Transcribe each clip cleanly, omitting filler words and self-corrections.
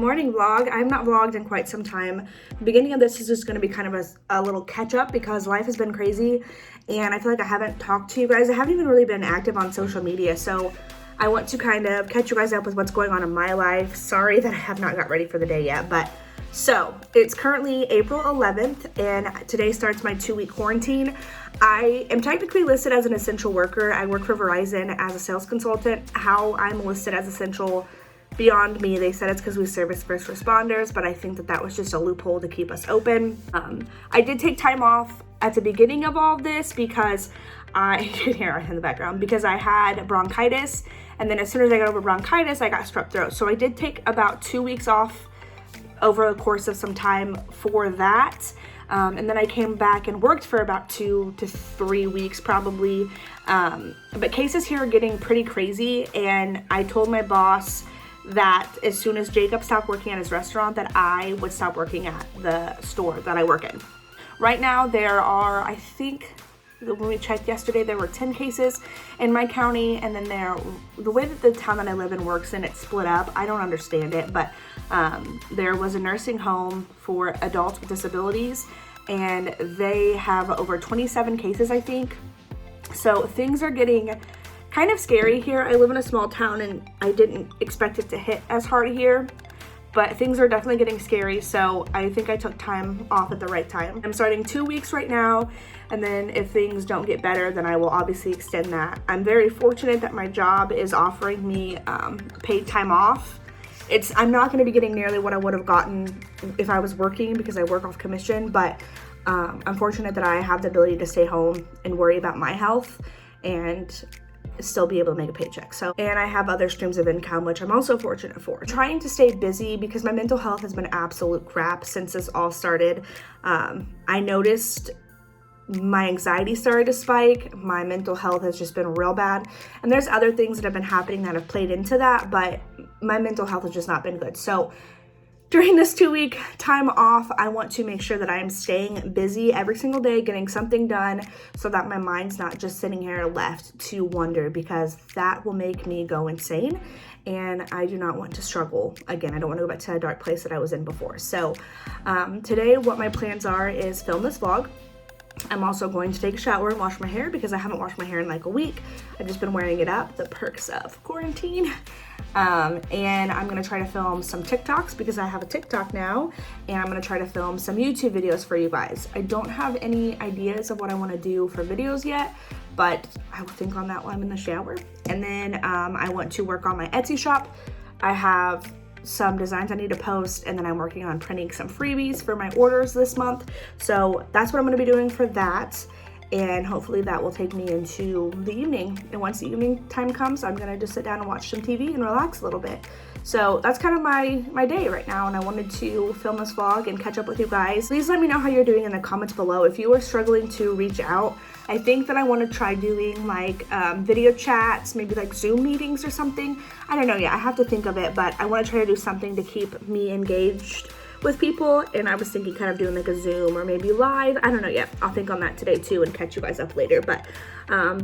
morning vlog. I've not vlogged in quite some time. The beginning of this is just going to be kind of a little catch up because life has been crazy and I feel like I haven't talked to you guys. I haven't even really been active on social media, so I want to kind of catch you guys up with what's going on in my life. Sorry that I have not got ready for the day yet, but so it's currently April 11th and today starts my 2-week quarantine. I am technically listed as an essential worker. I work for Verizon as a sales consultant. How I'm listed as essential, beyond me. They said it's because we service first responders, but I think that was just a loophole to keep us open. I did take time off at the beginning of all of this because you can hear it in the background, because I had bronchitis, and then as soon as I got over bronchitis, I got strep throat. So I did take about 2 weeks off over the course of some time for that. And then I came back and worked for about 2 to 3 weeks probably. But cases here are getting pretty crazy, and I told my boss that as soon as Jacob stopped working at his restaurant, that I would stop working at the store that I work in. Right now there are, I think, when we checked yesterday, there were 10 cases in my county, and then the way that the town that I live in works and it's split up, I don't understand it, but there was a nursing home for adults with disabilities, and they have over 27 cases, I think. So things are getting kind of scary here. I live in a small town and I didn't expect it to hit as hard here, but things are definitely getting scary. So I think I took time off at the right time. I'm starting 2 weeks right now, and then if things don't get better, then I will obviously extend that. I'm very fortunate that my job is offering me paid time off. I'm not going to be getting nearly what I would have gotten if I was working, because I work off commission, but I'm fortunate that I have the ability to stay home and worry about my health and still be able to make a paycheck. And I have other streams of income, which I'm also fortunate for. Trying to stay busy because my mental health has been absolute crap since this all started. I noticed my anxiety started to spike. My mental health has just been real bad. And there's other things that have been happening that have played into that, but my mental health has just not been good. So during this 2-week time off, I want to make sure that I am staying busy every single day, getting something done so that my mind's not just sitting here left to wonder, because that will make me go insane. And I do not want to struggle again. I don't want to go back to a dark place that I was in before. So today, what my plans are is film this vlog. I'm also going to take a shower and wash my hair because I haven't washed my hair in like a week. I've just been wearing it up, the perks of quarantine. And I'm gonna try to film some TikToks because I have a TikTok now, and I'm gonna try to film some YouTube videos for you guys. I don't have any ideas of what I wanna do for videos yet, but I will think on that while I'm in the shower. And then I want to work on my Etsy shop. I have some designs I need to post, and then I'm working on printing some freebies for my orders this month. So that's what I'm gonna be doing for that. And hopefully that will take me into the evening. And once the evening time comes, I'm gonna just sit down and watch some TV and relax a little bit. So that's kind of my day right now, and I wanted to film this vlog and catch up with you guys. Please let me know how you're doing in the comments below. If you are struggling to reach out, I think that I want to try doing like video chats, maybe like Zoom meetings or something. I don't know yet, I have to think of it, but I want to try to do something to keep me engaged with people, and I was thinking kind of doing like a Zoom or maybe live. I don't know yet. I'll think on that today too and catch you guys up later. But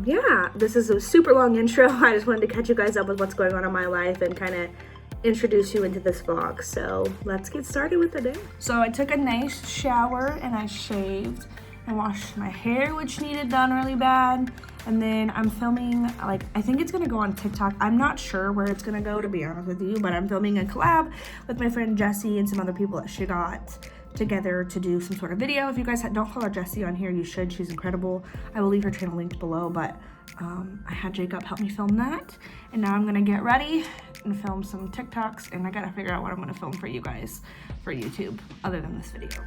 yeah, this is a super long intro. I just wanted to catch you guys up with what's going on in my life and kind of introduce you into this vlog. So let's get started with the day. So I took a nice shower and I shaved and washed my hair, which needed done really bad. And then I'm filming, like, I think it's gonna go on TikTok. I'm not sure where it's gonna go, to be honest with you, but I'm filming a collab with my friend Jessie and some other people that she got together to do some sort of video. If you guys don't follow Jessie on here, you should. She's incredible. I will leave her channel linked below, but I had Jacob help me film that. And now I'm gonna get ready and film some TikToks, and I gotta figure out what I'm gonna film for you guys for YouTube other than this video.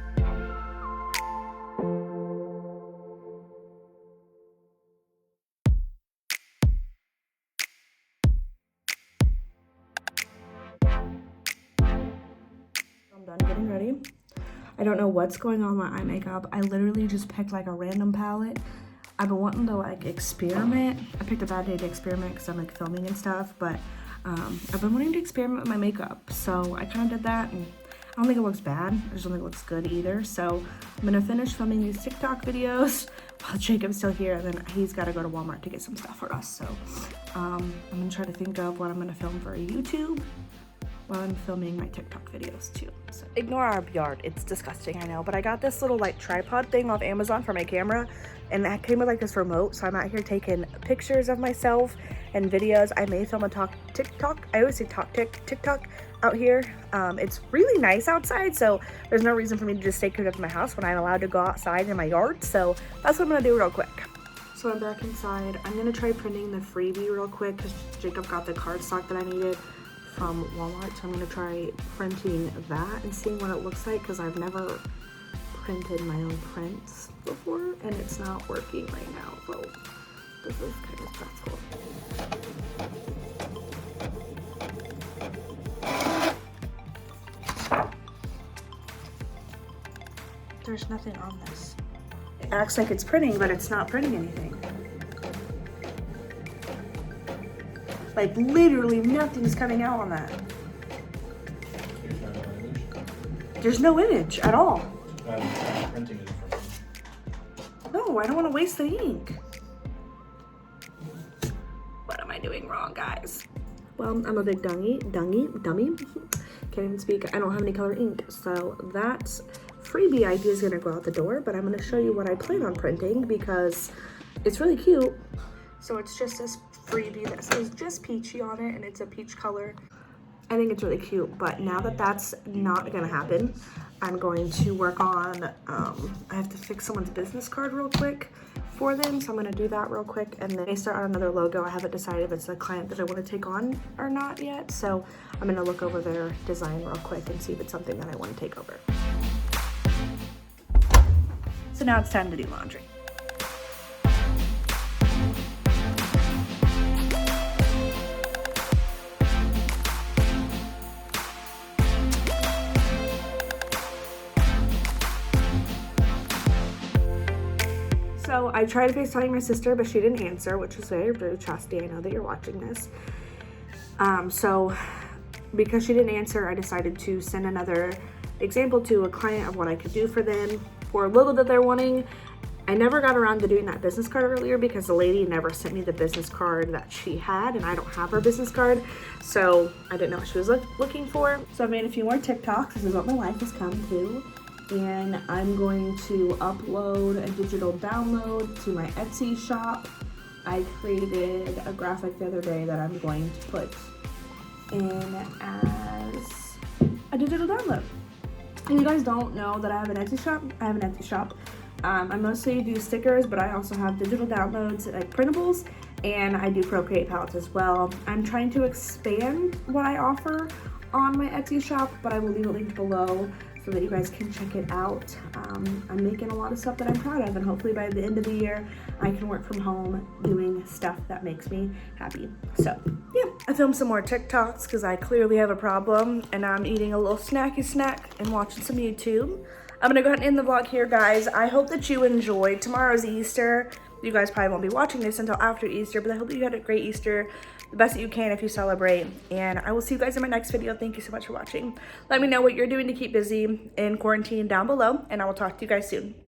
I'm done getting ready. I don't know what's going on with my eye makeup. I literally just picked like a random palette. I've been wanting to like experiment. I picked a bad day to experiment because I'm like filming and stuff, but I've been wanting to experiment with my makeup. So I kind of did that, and I don't think it looks bad. I just don't think it looks good either. So I'm gonna finish filming these TikTok videos while Jacob's still here, and then he's gotta go to Walmart to get some stuff for us. So I'm gonna try to think of what I'm gonna film for YouTube. while I'm filming my TikTok videos too. So ignore our yard, it's disgusting, I know, but I got this little like tripod thing off Amazon for my camera, and that came with like this remote, so I'm out here taking pictures of myself and videos. I may film a TikTok. I always say TikTok out here. It's really nice outside, so there's no reason for me to just stay cooped up in my house when I'm allowed to go outside in my yard. So that's what I'm gonna do real quick. So I'm back inside. I'm gonna try printing the freebie real quick because Jacob got the cardstock that I needed from Walmart. So I'm gonna try printing that and seeing what it looks like, because I've never printed my own prints before and it's not working right now. So this is kind of stressful. There's nothing on this. It acts like it's printing, but it's not printing anything. Like literally nothing's coming out on that. There's no image at all. Printing is No, I don't want to waste the ink. What am I doing wrong, guys? Well, I'm a big dummy. Can't even speak. I don't have any color ink, so that's freebie idea is gonna go out the door, but I'm gonna show you what I plan on printing because it's really cute. So it's just this freebie that says just peachy on it, and it's a peach color. I think it's really cute, but now that that's not gonna happen, I'm going to work on, I have to fix someone's business card real quick for them, so I'm gonna do that real quick, and then I start on another logo. I haven't decided if it's a client that I wanna take on or not yet, so I'm gonna look over their design real quick and see if it's something that I wanna take over. So now it's time to do laundry. So I tried FaceTiming my sister, but she didn't answer, which is very rude. Chastity, I know that you're watching this. So because she didn't answer, I decided to send another example to a client of what I could do for them for a little that they're wanting. I never got around to doing that business card earlier because the lady never sent me the business card that she had, and I don't have her business card, so I didn't know what she was looking for. So I made a few more TikToks. This is what my life has come to, and I'm going to upload a digital download to my Etsy shop. I created a graphic the other day that I'm going to put in as a digital download. If you guys don't know that I have an Etsy shop, I have an Etsy shop. I mostly do stickers, but I also have digital downloads like printables, and I do Procreate palettes as well. I'm trying to expand what I offer on my Etsy shop, but I will leave a link below so that you guys can check it out. I'm making a lot of stuff that I'm proud of, and hopefully by the end of the year, I can work from home doing stuff that makes me happy. So yeah, I filmed some more TikToks because I clearly have a problem, and I'm eating a little snacky snack and watching some YouTube. I'm gonna go ahead and end the vlog here, guys. I hope that you enjoyed. Tomorrow's Easter. You guys probably won't be watching this until after Easter, but I hope that you had a great Easter, the best that you can if you celebrate. And I will see you guys in my next video. Thank you so much for watching. Let me know what you're doing to keep busy in quarantine down below, and I will talk to you guys soon.